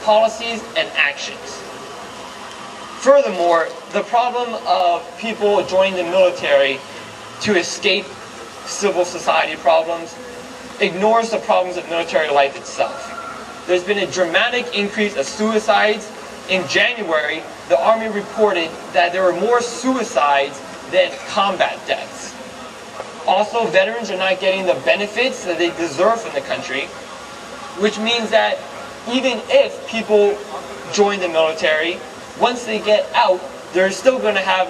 policies and actions. Furthermore, the problem of people joining the military to escape civil society problems ignores the problems of military life itself. There's been a dramatic increase of suicides. In January, the Army reported that there were more suicides than combat deaths. Also, veterans are not getting the benefits that they deserve from the country, which means that even if people join the military, once they get out, they're still going to have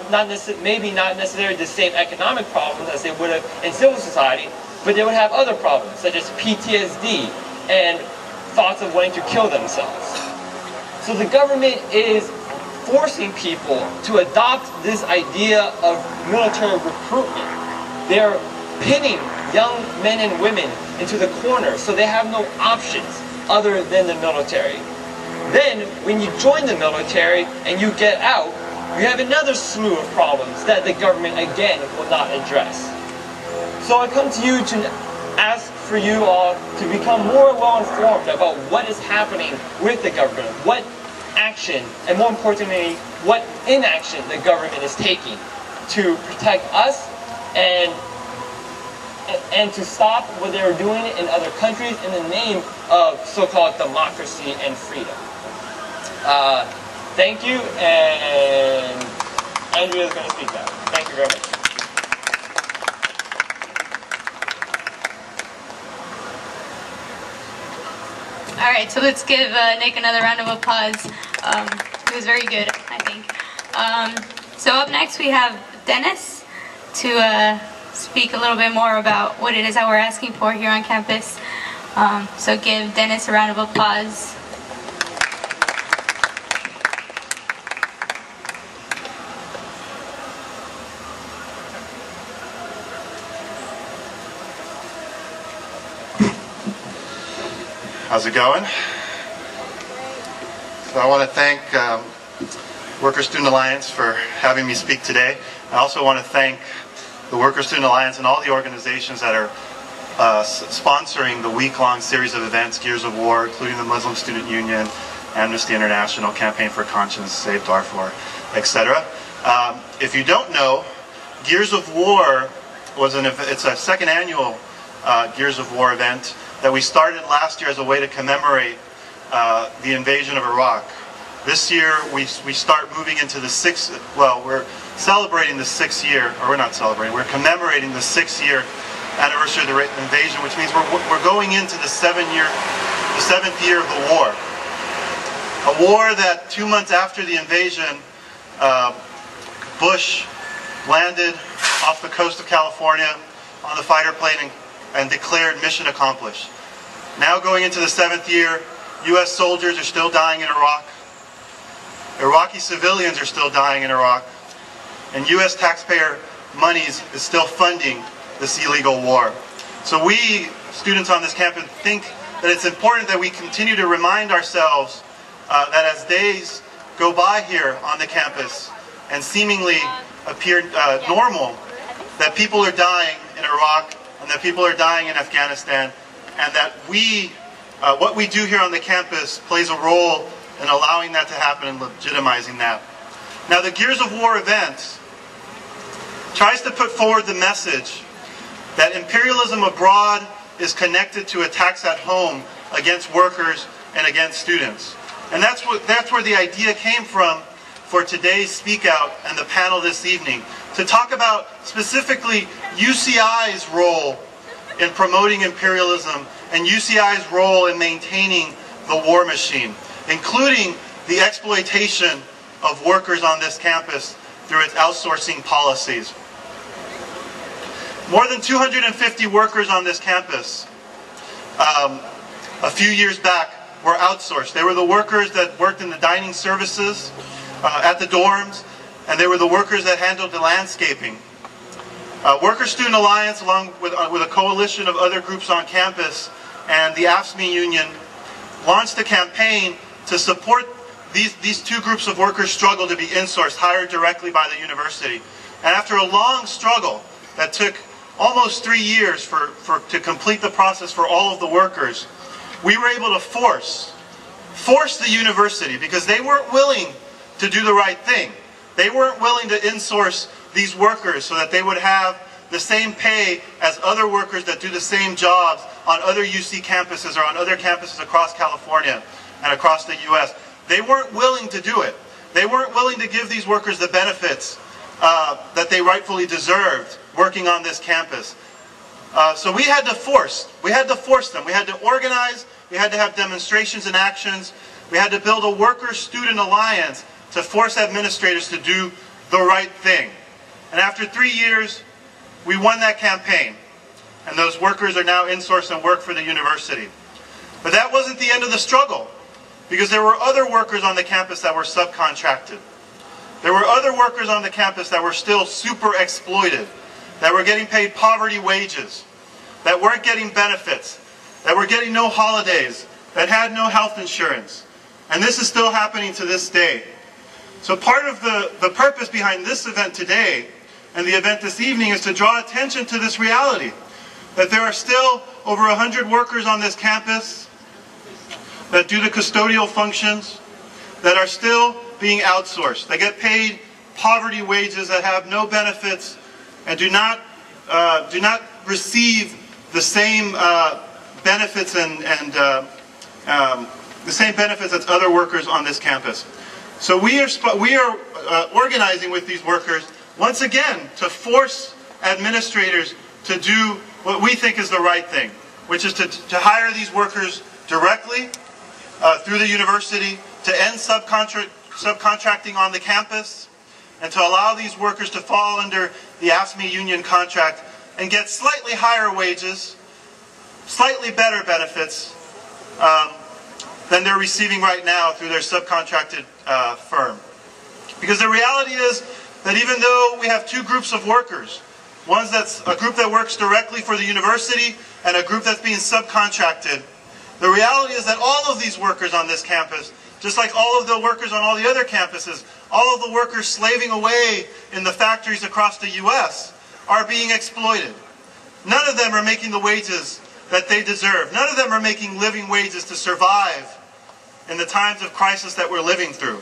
maybe not necessarily the same economic problems as they would have in civil society, but they would have other problems such as PTSD and thoughts of wanting to kill themselves. So the government is forcing people to adopt this idea of military recruitment. They're pinning young men and women into the corner so they have no options other than the military. Then, when you join the military and you get out, you have another slew of problems that the government, again, will not address. So I come to you to ask for you all to become more well-informed about what is happening with the government, what action, and more importantly, what inaction the government is taking to protect us and to stop what they're doing in other countries in the name of so-called democracy and freedom. Thank you, and Andrea is going to speak now. Thank you very much. All right, so let's give Nick another round of applause. It was very good, I think. So up next we have Dennis to speak a little bit more about what it is that we're asking for here on campus. So give Dennis a round of applause. How's it going? So I want to thank Worker Student Alliance for having me speak today. I also want to thank the Worker Student Alliance and all the organizations that are sponsoring the week-long series of events, Gears of War, including the Muslim Student Union, Amnesty International, Campaign for Conscience, Save Darfur, etc. If you don't know, Gears of War it's a second annual Gears of War event that we started last year as a way to commemorate the invasion of Iraq. This year we start moving into the we're celebrating the 6th year, or we're not celebrating, we're commemorating the 6th year anniversary of the invasion, which means we're going into the 7th year of the war. A war that 2 months after the invasion, Bush landed off the coast of California on the fighter plane and declared mission accomplished. Now going into the 7th year, U.S. soldiers are still dying in Iraq. Iraqi civilians are still dying in Iraq. And U.S. taxpayer monies is still funding this illegal war. So we, students on this campus, think that it's important that we continue to remind ourselves that as days go by here on the campus and seemingly appear normal, that people are dying in Iraq and that people are dying in Afghanistan, and that what we do here on the campus plays a role in allowing that to happen and legitimizing that. Now, the Gears of War event tries to put forward the message that imperialism abroad is connected to attacks at home against workers and against students. And that's where the idea came from for today's Speak Out and the panel this evening, to talk about specifically UCI's role in promoting imperialism and UCI's role in maintaining the war machine, including the exploitation of workers on this campus through its outsourcing policies. More than 250 workers on this campus a few years back were outsourced. They were the workers that worked in the dining services at the dorms, and they were the workers that handled the landscaping. Worker Student Alliance, along with a coalition of other groups on campus, and the AFSCME union, launched a campaign to support these two groups of workers' struggle to be insourced, hired directly by the university. And after a long struggle that took almost 3 years to complete the process for all of the workers, we were able to force forced the university, because they weren't willing to do the right thing. They weren't willing to insource these workers so that they would have the same pay as other workers that do the same jobs on other UC campuses or on other campuses across California and across the US. They weren't willing to do it. They weren't willing to give these workers the benefits that they rightfully deserved working on this campus. So we had to force them. We had to organize, we had to have demonstrations and actions. We had to build a worker-student alliance to force administrators to do the right thing. And after 3 years, we won that campaign. And those workers are now insourced and work for the university. But that wasn't the end of the struggle, because there were other workers on the campus that were subcontracted. There were other workers on the campus that were still super exploited, that were getting paid poverty wages, that weren't getting benefits, that were getting no holidays, that had no health insurance. And this is still happening to this day. So part of the purpose behind this event today and the event this evening is to draw attention to this reality, that there are still over 100 workers on this campus that do the custodial functions that are still being outsourced. They get paid poverty wages that have no benefits and do not receive the same benefits the same benefits as other workers on this campus. So we are organizing with these workers once again to force administrators to do what we think is the right thing, which is to hire these workers directly through the university, to end subcontracting on the campus, and to allow these workers to fall under the AFSCME union contract and get slightly higher wages, slightly better benefits than they're receiving right now through their subcontracted firm. Because the reality is that even though we have two groups of workers, one that's a group that works directly for the university and a group that's being subcontracted, the reality is that all of these workers on this campus, just like all of the workers on all the other campuses, all of the workers slaving away in the factories across the US, are being exploited. None of them are making the wages that they deserve. None of them are making living wages to survive in the times of crisis that we're living through.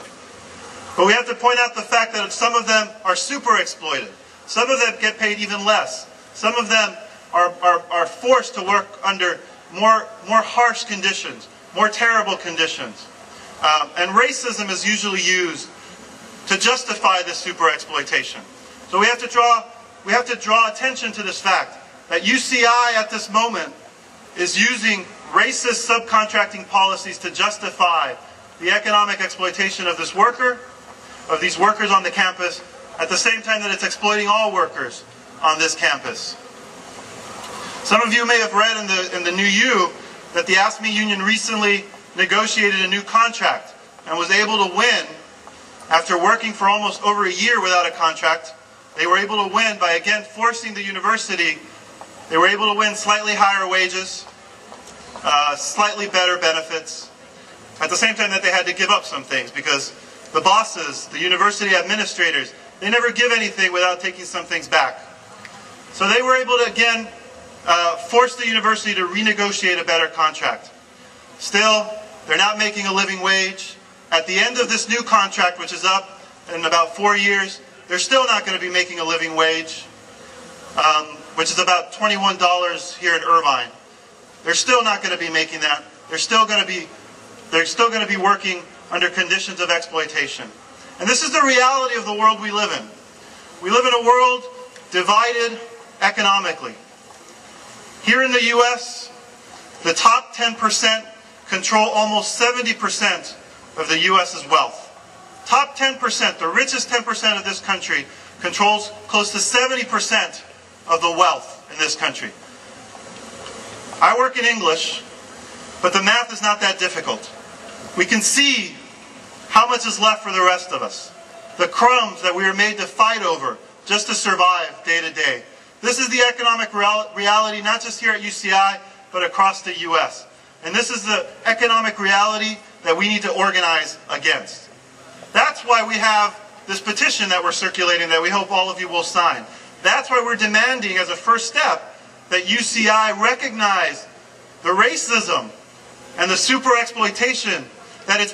But we have to point out the fact that some of them are super exploited. Some of them get paid even less. Some of them are forced to work under more harsh conditions, more terrible conditions. And racism is usually used to justify this super exploitation. So we have to draw attention to this fact that UCI at this moment is using racist subcontracting policies to justify the economic exploitation of this worker, of these workers on the campus, at the same time that it's exploiting all workers on this campus. Some of you may have read in the New U that the AFSCME union recently negotiated a new contract and was able to win. After working for almost over a year without a contract, they were able to win by again forcing the university. They were able to win slightly higher wages, slightly better benefits, at the same time that they had to give up some things, because the bosses, the university administrators, they never give anything without taking some things back. So they were able to again force the university to renegotiate a better contract. Still, they're not making a living wage. At the end of this new contract, which is up in about 4 years, they're still not going to be making a living wage, which is about $21 here in Irvine. They're still not going to be making that. They're still going to be working under conditions of exploitation. And this is the reality of the world we live in. We live in a world divided economically. Here in the US, the top 10% control almost 70% of the US's wealth. Top 10%, the richest 10% of this country, controls close to 70% of the wealth in this country. I work in English, but the math is not that difficult. We can see how much is left for the rest of us. The crumbs that we are made to fight over just to survive day to day. This is the economic reality, not just here at UCI, but across the US. And this is the economic reality that we need to organize against. That's why we have this petition that we're circulating that we hope all of you will sign. That's why we're demanding as a first step that UCI recognize the racism and the super exploitation that it's